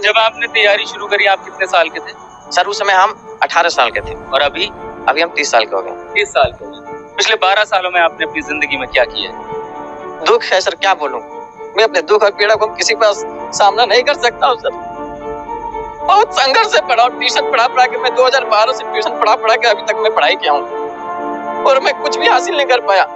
जब आपने तैयारी शुरू करी आप कितने साल के थे? सर उस समय हम 18 साल के थे और अभी अभी हम 30 साल के हो गए। 30 साल के हो गए। पिछले 12 सालों में आपने अपनी जिंदगी में क्या किया है? दुख है सर, क्या बोलूं। मैं अपने दुख और पीड़ा को किसी के पास सामना नहीं कर सकता हूँ सर। बहुत संघर्ष से पढ़ा, ट्यूशन पढ़ा के मैं 2012 से ट्यूशन पढ़ा के अभी तक मैं पढ़ाई किया हूँ और मैं कुछ भी हासिल नहीं कर पाया।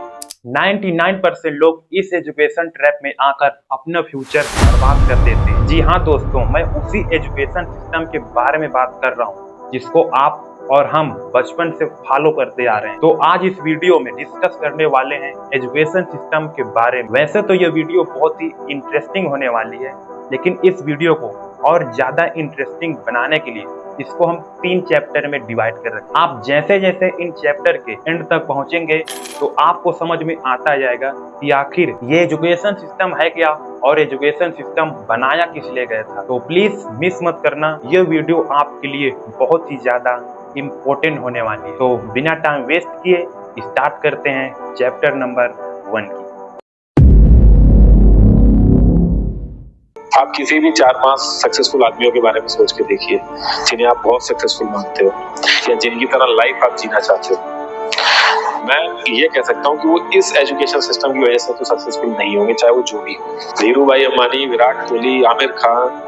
99% लोग इस एजुकेशन ट्रैप में आकर अपना फ्यूचर बर्बाद कर देते हैं। जी हाँ दोस्तों, मैं उसी एजुकेशन सिस्टम के बारे में बात कर रहा हूँ जिसको आप और हम बचपन से फॉलो करते आ रहे हैं। तो आज इस वीडियो में डिस्कस करने वाले हैं एजुकेशन सिस्टम के बारे में। वैसे तो ये वीडियो बहुत ही इंटरेस्टिंग होने वाली है, लेकिन इस वीडियो को और ज्यादा इंटरेस्टिंग बनाने के लिए इसको हम 3 चैप्टर में डिवाइड कर रखे हैं। आप जैसे जैसे इन चैप्टर के एंड तक पहुंचेंगे तो आपको समझ में आता जाएगा कि आखिर ये एजुकेशन सिस्टम है क्या और एजुकेशन सिस्टम बनाया किस लिए गया था। तो प्लीज मिस मत करना, ये वीडियो आपके लिए बहुत ही ज्यादा इम्पोर्टेंट होने वाली है। तो बिना टाइम वेस्ट किए स्टार्ट करते हैं चैप्टर नंबर 1 की। आप किसी भी 4-5 सक्सेसफुल आदमियों के बारे में सोच के देखिए जिन्हें आप बहुत सक्सेसफुल मानते हो या जिनकी तरह लाइफ आप जीना चाहते हो। मैं ये कह सकता हूँ कि वो इस एजुकेशन सिस्टम की वजह से तो सक्सेसफुल नहीं होंगे, चाहे वो जो भी हो। धीरू भाई अंबानी, विराट कोहली, आमिर खान,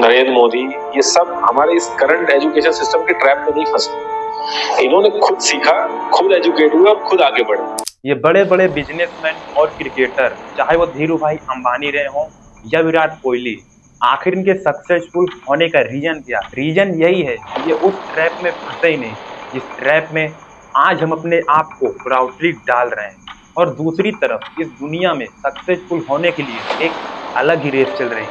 नरेंद्र मोदी, ये सब हमारे इस करंट एजुकेशन सिस्टम के ट्रैप में नहीं फंसे। इन्होंने खुद सीखा, खुद एजुकेट हुए और खुद आगे बढ़े। ये बड़े बड़े बिजनेसमैन और क्रिकेटर, चाहे वो धीरू भाई अंबानी रहे हों या विराट कोहली, आखिर इनके सक्सेसफुल होने का रीजन क्या? रीजन यही है कि ये उस ट्रैप में फंसे ही नहीं जिस ट्रैप में आज हम अपने आप को प्राउडली डाल रहे हैं। और दूसरी तरफ इस दुनिया में सक्सेसफुल होने के लिए एक अलग ही रेस चल रही है,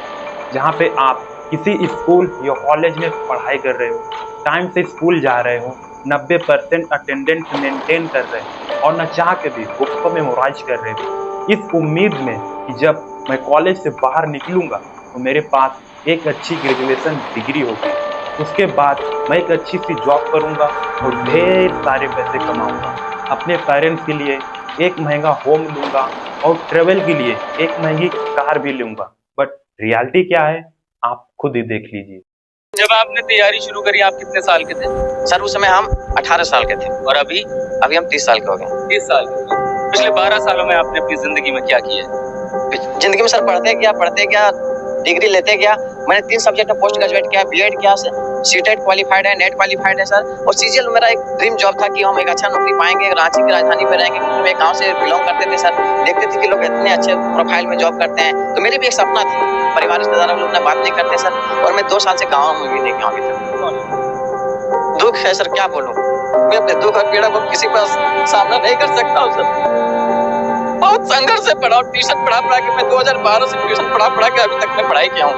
जहाँ पे आप किसी स्कूल या कॉलेज में पढ़ाई कर रहे हो, टाइम से स्कूल जा रहे हो, 90% अटेंडेंस मेंटेन कर रहे हो और न चाह के भी बुक्स को मेमोराइज कर रहे हो, इस उम्मीद में कि जब मैं कॉलेज से बाहर निकलूंगा तो मेरे पास एक अच्छी ग्रेजुएशन डिग्री होगी, उसके बाद मैं एक अच्छी सी जॉब करूंगा और ढेर सारे पैसे कमाऊंगा, अपने पेरेंट्स के लिए एक महंगा होम लूंगा और ट्रेवल के लिए एक महंगी कार भी लूंगा। बट रियलिटी क्या है आप खुद ही देख लीजिए। जब आपने तैयारी शुरू करी आप कितने साल के थे? सर उस समय हम 18 साल के थे और अभी अभी हम 30 साल के हो गए। 30 साल के हो गए। पिछले 12 सालों में आपने अपनी जिंदगी में क्या किया है? जिंदगी में सर पढ़ते क्या, डिग्री लेते क्या। मैंने 3 सब्जेक्ट में पोस्ट ग्रेजुएट किया, बीएड किया, सीटेट क्वालिफाइड है, नेट क्वालिफाइड है सर। और सीजीएल मेरा एक ड्रीम जॉब था कि हम एक अच्छा नौकरी पाएंगे, रांची की राजधानी में रहेंगे, क्योंकि मैं गांव से बिलोंग करते थे सर। देखते थे कि लोग इतने अच्छे प्रोफाइल में जॉब करते हैं, तो मेरे भी एक सपना था। परिवार रिश्तेदारों लोग बात नहीं करते सर, और मैं 2 साल से गाँव में भी नहीं गया अभी तक। दुख है सर, क्या बोलूं। मैं अपने दुख और पीड़ा को किसी के पास सामना नहीं कर सकता हूँ सर। बहुत संघर्ष से पढ़ा, ट्यूशन पढ़ा के मैं 2012 से ट्यूशन पढ़ा के अभी तक मैं पढ़ाई किया हूँ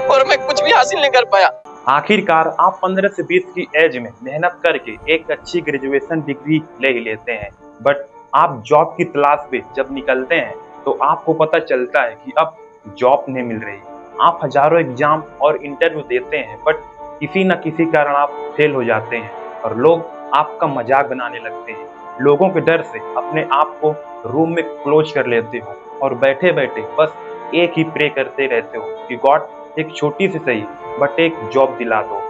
और मैं कुछ भी हासिल नहीं कर पाया। आखिरकार आप 15 से 20 की एज में मेहनत करके एक अच्छी ग्रेजुएशन डिग्री ले ही लेते हैं, बट आप जॉब की तलाश पे जब निकलते हैं तो आपको पता चलता है कि अब जॉब नहीं मिल रही। आप हजारों एग्जाम और इंटरव्यू देते हैं, बट किसी न किसी कारण आप फेल हो जाते हैं और लोग आपका मजाक बनाने लगते हैं। लोगों के डर से अपने आप को रूम में क्लोज कर लेते हो और बैठे बैठे बस एक ही प्रे करते रहते हो कि गॉड एक छोटी सी सही बट एक जॉब दिला दो।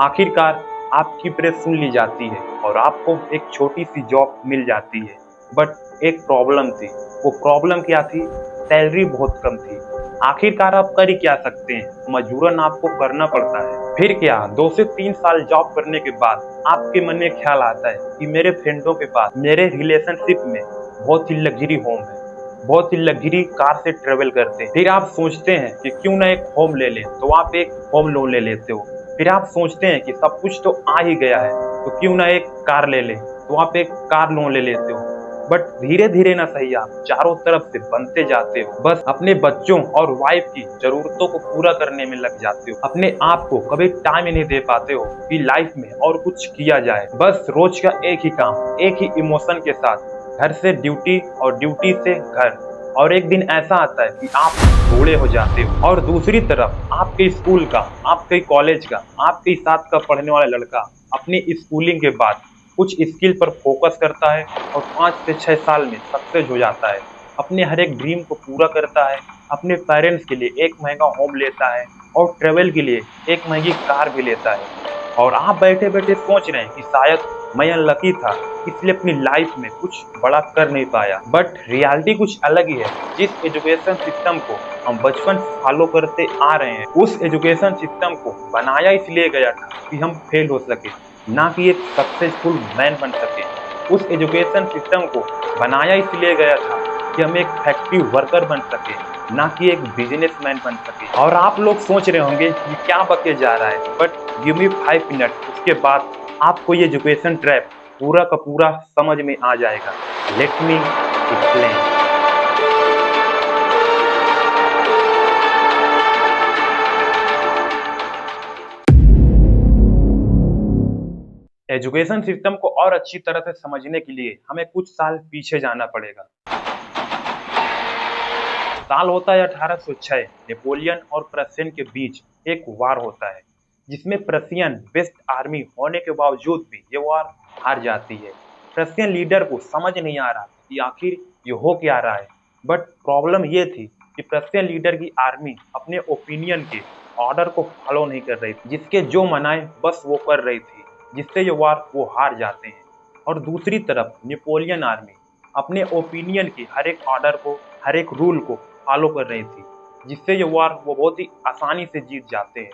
आखिरकार आपकी प्रे सुन ली जाती है और आपको एक छोटी सी जॉब मिल जाती है, बट एक प्रॉब्लम थी। वो प्रॉब्लम क्या थी? सैलरी बहुत कम थी। आखिरकार आप कर ही क्या सकते हैं, मजबूरन आपको करना पड़ता है। फिर क्या, 2 से 3 साल जॉब करने के बाद आपके मन में ख्याल आता है कि मेरे फ्रेंडों के पास मेरे रिलेशनशिप में बहुत ही लग्जरी होम है, बहुत ही लग्जरी कार से ट्रेवल करते हैं। फिर आप सोचते हैं कि क्यों ना एक होम ले लें, तो आप एक होम लोन ले लेते हो। फिर आप सोचते हैं कि सब कुछ तो आ ही गया है, तो क्यों ना एक कार ले लें, तो आप एक कार लोन ले लेते हो। बट धीरे धीरे ना सही आप चारों तरफ से बनते जाते हो, बस अपने बच्चों और वाइफ की जरूरतों को पूरा करने में लग जाते हो। अपने आप को कभी टाइम ही नहीं दे पाते हो कि लाइफ में और कुछ किया जाए। बस रोज का एक ही काम, एक ही इमोशन के साथ घर से ड्यूटी और ड्यूटी से घर, और एक दिन ऐसा आता है कि आप बूढ़े हो जाते हो। और दूसरी तरफ आपके स्कूल का, आपके कॉलेज का, आपके साथ का पढ़ने वाला लड़का अपनी स्कूलिंग के बाद कुछ स्किल पर फोकस करता है और 5 से 6 साल में सक्सेस हो जाता है, अपने हर एक ड्रीम को पूरा करता है, अपने पेरेंट्स के लिए एक महंगा होम लेता है, और ट्रेवल के लिए एक महंगी कार भी लेता है। और आप बैठे बैठे सोच रहे हैं कि शायद मैं अनलकी था, इसलिए अपनी लाइफ में कुछ बड़ा कर नहीं पाया। बट रियलिटी कुछ अलग ही है। जिस एजुकेशन सिस्टम को हम बचपन से फॉलो करते आ रहे हैं, उस एजुकेशन सिस्टम को बनाया इसलिए गया था कि हम फेल हो सके, ना कि एक सक्सेसफुल मैन बन सके। उस एजुकेशन सिस्टम को बनाया इसलिए गया था कि हम एक फैक्ट्री वर्कर बन सके, ना कि एक बिजनेसमैन बन सके। और आप लोग सोच रहे होंगे कि क्या बके जा रहा है, बट गिव मी 5 मिनट, उसके बाद आपको ये एजुकेशन ट्रैप पूरा का पूरा समझ में आ जाएगा। Let me explain. Education system को और अच्छी तरह से समझने के लिए हमें कुछ साल पीछे जाना पड़ेगा। साल होता है 1806। नेपोलियन और प्रशियन के बीच एक वार होता है, जिसमें प्रशियन बेस्ट आर्मी होने के बावजूद भी ये वार हार जाती है। प्रशियन लीडर को समझ नहीं आ रहा कि आखिर ये हो क्या रहा है। बट प्रॉब्लम ये थी कि प्रशियन लीडर की आर्मी अपने ओपिनियन के ऑर्डर को फॉलो नहीं कर रही थी, जिसके जो मनाए बस वो कर रही थी, जिससे ये वार वो हार जाते हैं। और दूसरी तरफ नेपोलियन आर्मी अपने ओपिनियन की हर एक ऑर्डर को, हर एक रूल को फॉलो कर रही थी, जिससे ये वार वो बहुत ही आसानी से जीत जाते हैं।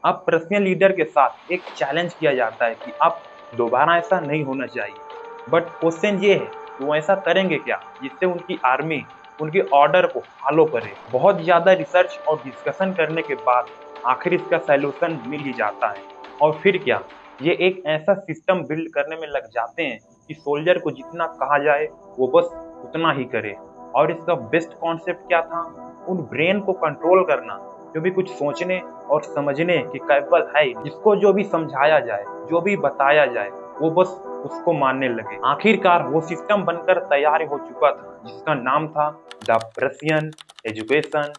अब प्रशियन लीडर के साथ एक चैलेंज किया जाता है कि अब दोबारा ऐसा नहीं होना चाहिए। बट क्वेश्चन ये है कि वो ऐसा करेंगे क्या जिससे उनकी आर्मी उनके ऑर्डर को फॉलो करे। बहुत ज़्यादा रिसर्च और डिस्कशन करने के बाद आखिर इसका सैल्यूशन मिल ही जाता है। और फिर क्या, ये एक ऐसा सिस्टम बिल्ड करने में लग जाते हैं कि सोल्जर को जितना कहा जाए वो बस उतना ही करे। और इसका बेस्ट कॉन्सेप्ट क्या था? उन ब्रेन को कंट्रोल करना जो भी कुछ सोचने और समझने की कैपेबल है, जिसको जो भी समझाया जाए, जो भी बताया जाए, वो बस उसको मानने लगे। आखिरकार वो सिस्टम बनकर तैयार हो चुका था, जिसका नाम था द प्रशियन एजुकेशन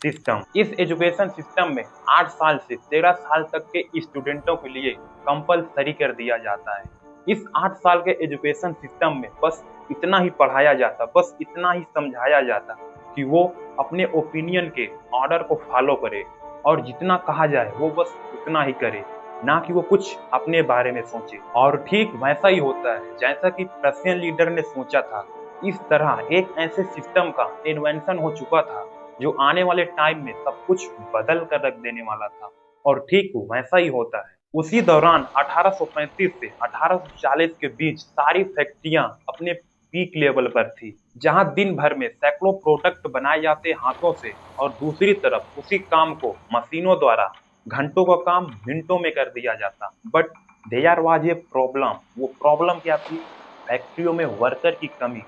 सिस्टम। इस एजुकेशन सिस्टम में 8 साल से 13 साल तक के स्टूडेंटों के लिए कंपलसरी कर दिया जाता है। इस 8 साल के एजुकेशन सिस्टम में बस इतना ही पढ़ाया जाता, बस इतना ही समझाया जाता कि वो अपने ओपिनियन के ऑर्डर को फॉलो करे और जितना कहा जाए वो बस उतना ही करे, ना कि वो कुछ अपने बारे में सोचे। और ठीक वैसा ही होता है जैसा कि प्रशियन लीडर ने सोचा था। इस तरह एक ऐसे सिस्टम का इन्वेंशन हो चुका था जो आने वाले टाइम में सब कुछ बदल कर रख देने वाला था। और ठीक वैसा ही होता है। उसी दौरान 1835 से 1840 के बीच सारी फैक्ट्रियां अपने पीक लेवल पर थी, जहां दिन भर में सैकड़ों प्रोडक्ट बनाए जाते हाथों से, और दूसरी तरफ उसी काम को मशीनों द्वारा घंटों का काम मिनटों में कर दिया जाता। But there was a problem. वो प्रॉब्लम क्या थी? फैक्ट्रियों में वर्कर की कमी।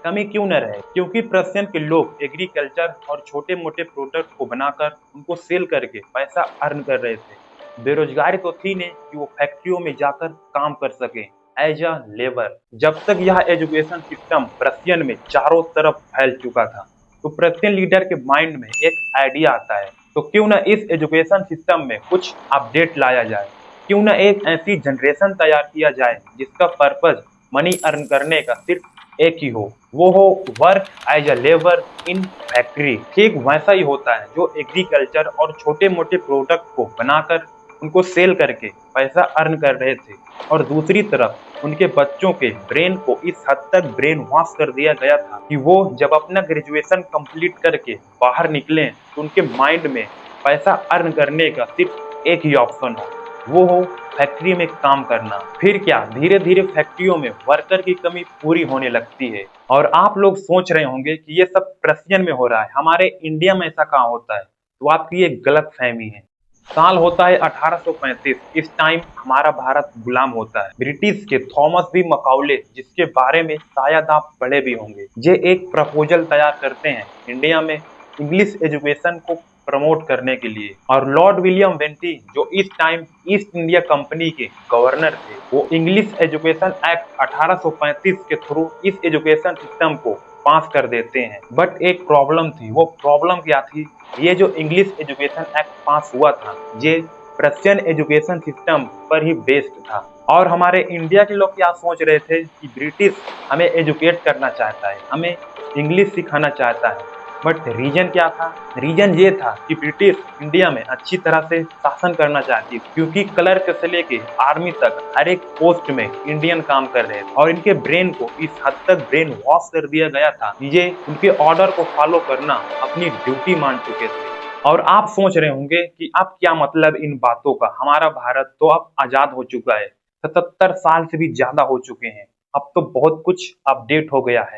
कमी क्यों न रहे? क्योंकि प्रशियन के लोग एग्रीकल्चर और छोटे मोटे प्रोडक्ट को बनाकर उनको सेल करके पैसा अर्न कर रहे थे। बेरोजगारी तो थी नहीं कि वो फैक्ट्रियों में जाकर काम कर सके एज अ लेबर। जब तक यह एजुकेशन सिस्टम प्रशियन में चारों तरफ फैल चुका था, तो प्रशियन लीडर के माइंड में एक आइडिया आता है, तो क्यों ना इस एजुकेशन सिस्टम में कुछ अपडेट लाया जाए, क्यों ना एक ऐसी जनरेशन तैयार किया जाए जिसका पर्पज मनी अर्न करने का सिर्फ एक ही हो, वो हो work as a labour in factory. ठीक वैसा ही होता है जो एग्रीकल्चर और छोटे मोटे प्रोडक्ट को बनाकर उनको सेल करके पैसा अर्न कर रहे थे, और दूसरी तरफ उनके बच्चों के ब्रेन को इस हद तक ब्रेन वॉश कर दिया गया था कि वो जब अपना ग्रेजुएशन कंप्लीट करके बाहर निकले तो उनके माइंड में पैसा अर्न करने का सिर्फ एक ही ऑप्शन हो, वो हो फैक्ट्री में काम करना। फिर क्या, धीरे धीरे फैक्ट्रियों में वर्कर की कमी पूरी होने लगती है। और आप लोग सोच रहे होंगे कि ये सब प्रशियन में हो रहा है, हमारे इंडिया में ऐसा कहाँ होता है? तो आपकी ये गलत फहमी है। साल होता है 1835। इस टाइम हमारा भारत गुलाम होता है ब्रिटिश के थॉमस बी मकाउले, जिसके बारे में शायद आप पढ़े भी होंगे। ये एक प्रपोजल तैयार करते हैं इंडिया में इंग्लिश एजुकेशन को प्रमोट करने के लिए। और लॉर्ड विलियम बेंटी, जो इस टाइम ईस्ट इंडिया कंपनी के गवर्नर थे, वो इंग्लिश एजुकेशन एक्ट 1835 के थ्रू इस एजुकेशन सिस्टम को पास कर देते हैं। बट एक प्रॉब्लम थी। वो प्रॉब्लम क्या थी? ये जो इंग्लिश एजुकेशन एक्ट पास हुआ था, ये प्रशियन एजुकेशन सिस्टम पर ही बेस्ड था। और हमारे इंडिया के लोग क्या सोच रहे थे कि ब्रिटिश हमें एजुकेट करना चाहता है, हमें इंग्लिश सिखाना चाहता है, बट रीजन क्या था? रीजन ये था कि ब्रिटिश इंडिया में अच्छी तरह से शासन करना चाहती थी, क्योंकि क्लर्क से लेके आर्मी तक हर एक पोस्ट में इंडियन काम कर रहे थे और इनके ब्रेन को इस हद तक ब्रेन वॉश कर दिया गया था कि ये उनके ऑर्डर को फॉलो करना अपनी ड्यूटी मान चुके थे। और आप सोच रहे होंगे कि अब क्या मतलब इन बातों का, हमारा भारत तो अब आजाद हो चुका है, 77 साल से भी ज्यादा हो चुके हैं, अब तो बहुत कुछ अपडेट हो गया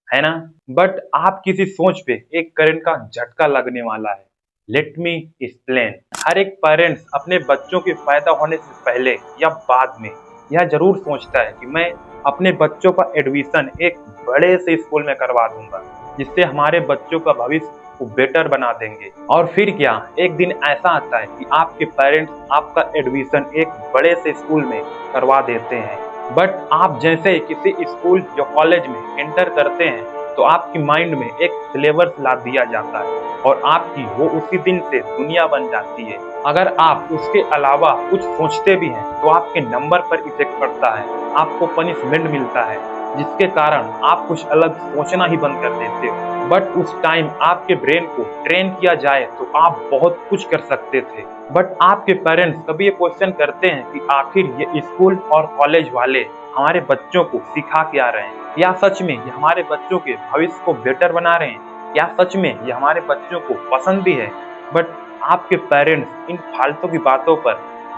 है ना? बट आप किसी सोच पे एक करंट का झटका लगने वाला है। Let me explain. हर एक पेरेंट्स अपने बच्चों के पैदा होने से पहले या बाद में यह जरूर सोचता है कि मैं अपने बच्चों का एडमिशन एक बड़े से स्कूल में करवा दूंगा, जिससे हमारे बच्चों का भविष्य को बेटर बना देंगे। और फिर क्या, एक दिन ऐसा आता है कि आपके पेरेंट्स आपका एडमिशन एक बड़े से स्कूल में करवा देते हैं, बट आप जैसे ही किसी स्कूल या कॉलेज में एंटर करते हैं तो आपकी माइंड में एक सिलेबस ला दिया जाता है और आपकी वो उसी दिन से दुनिया बन जाती है। अगर आप उसके अलावा कुछ सोचते भी हैं तो आपके नंबर पर इफेक्ट पड़ता है, आपको पनिशमेंट मिलता है, जिसके कारण आप कुछ अलग सोचना ही बंद कर देते हो। बट उस टाइम आपके ब्रेन को ट्रेन किया जाए तो आप बहुत कुछ कर सकते थे। बट आपके पेरेंट्स कभी ये क्वेश्चन करते हैं कि आखिर ये स्कूल और कॉलेज वाले हमारे बच्चों को सिखा क्या रहे हैं? या सच में ये हमारे बच्चों के भविष्य को बेटर बना रहे हैं? या सच में ये हमारे बच्चों को पसंद भी है? बट आपके पेरेंट्स इन फालतू की बातों पर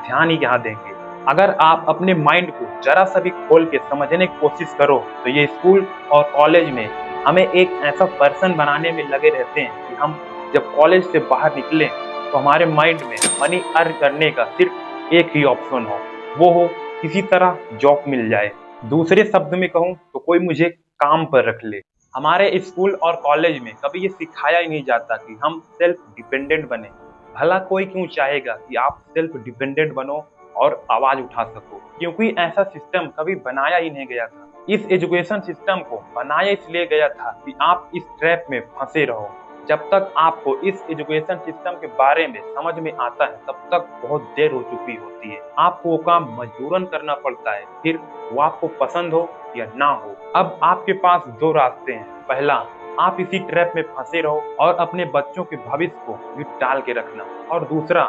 ध्यान ही कहाँ देंगे? अगर आप अपने माइंड को जरा सा भी खोल के समझने की कोशिश करो तो ये स्कूल और कॉलेज में हमें एक ऐसा पर्सन बनाने में लगे रहते हैं कि हम जब कॉलेज से बाहर निकलें तो हमारे माइंड में मनी अर्न करने का सिर्फ एक ही ऑप्शन हो, वो हो किसी तरह जॉब मिल जाए। दूसरे शब्द में कहूँ तो कोई मुझे काम पर रख ले। हमारे स्कूल और कॉलेज में कभी ये सिखाया ही नहीं जाता कि हम सेल्फ डिपेंडेंट बने। भला कोई क्यों चाहेगा कि आप सेल्फ डिपेंडेंट बनो और आवाज उठा सको, क्योंकि ऐसा सिस्टम कभी बनाया ही नहीं गया था। इस एजुकेशन सिस्टम को बनाया इसलिए गया था कि आप इस ट्रैप में फंसे रहो। जब तक आपको इस एजुकेशन सिस्टम के बारे में समझ में आता है तब तक बहुत देर हो चुकी होती है। आपको वो काम मजबूरन करना पड़ता है, फिर वो आपको पसंद हो या ना हो। अब आपके पास दो रास्ते हैं। पहला, आप इसी ट्रैप में फंसे रहो और अपने बच्चों के भविष्य को भी टाल के रखना, और दूसरा,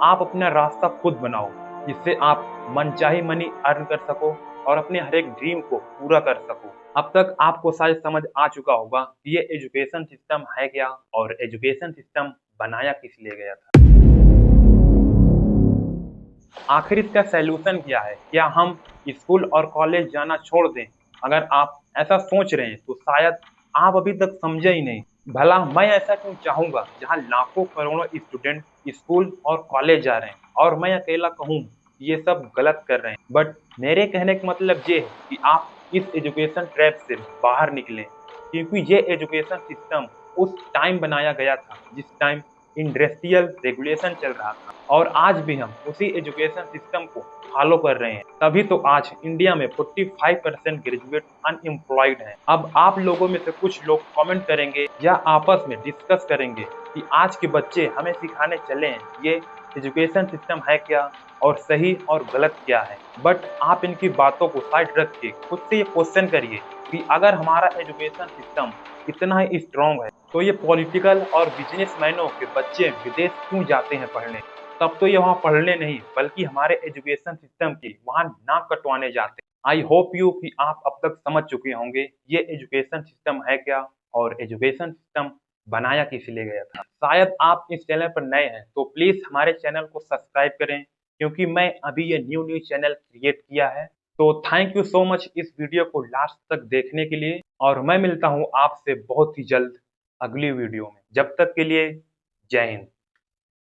आप अपना रास्ता खुद बनाओ जिससे आप मनचाही मनी अर्न कर सको और अपने हर एक ड्रीम को पूरा कर सको। अब तक आपको शायद समझ आ चुका होगा कि ये एजुकेशन सिस्टम है क्या और एजुकेशन सिस्टम बनाया किस लिए गया था। आखिर इसका सैल्यूशन क्या है? क्या हम स्कूल और कॉलेज जाना छोड़ दें? अगर आप ऐसा सोच रहे हैं तो शायद आप अभी तक समझे ही नहीं। भला मैं ऐसा क्यों चाहूंगा जहां लाखों करोड़ों स्टूडेंट स्कूल और कॉलेज जा रहे हैं और मैं अकेला कहूँ ये सब गलत कर रहे हैं। बट मेरे कहने का मतलब ये है कि आप इस एजुकेशन ट्रैप से बाहर निकलें, क्योंकि ये एजुकेशन सिस्टम उस टाइम बनाया गया था जिस टाइम इंडस्ट्रियल रेगुलेशन चल रहा था, और आज भी हम उसी एजुकेशन सिस्टम को फॉलो कर रहे हैं। तभी तो आज इंडिया में 45% ग्रेजुएट अनएम्प्लॉयड हैं। अब आप लोगों में से कुछ लोग कमेंट करेंगे या आपस में डिस्कस करेंगे कि आज के बच्चे हमें सिखाने चले हैं ये एजुकेशन सिस्टम है क्या और सही और गलत क्या है। बट आप इनकी बातों को साइड रख के खुद से ये क्वेश्चन करिए कि अगर हमारा एजुकेशन सिस्टम इतना ही स्ट्रॉन्ग है तो ये पॉलिटिकल और बिजनेसमैनों के बच्चे विदेश क्यों जाते हैं पढ़ने? तब तो ये वहाँ पढ़ने नहीं बल्कि हमारे एजुकेशन सिस्टम की वहाँ नाक कटवाने जाते हैं। आई होप यू कि आप अब तक समझ चुके होंगे ये एजुकेशन सिस्टम है क्या और एजुकेशन सिस्टम बनाया किस लिए गया था। शायद आप इस चैनल पर नए हैं तो प्लीज हमारे चैनल को सब्सक्राइब करें, क्योंकि मैं अभी ये न्यू चैनल क्रिएट किया है। तो थैंक यू सो मच इस वीडियो को लास्ट तक देखने के लिए, और मैं मिलता हूँ आपसे बहुत ही जल्द अगली वीडियो में। जब तक के लिए जय हिंद।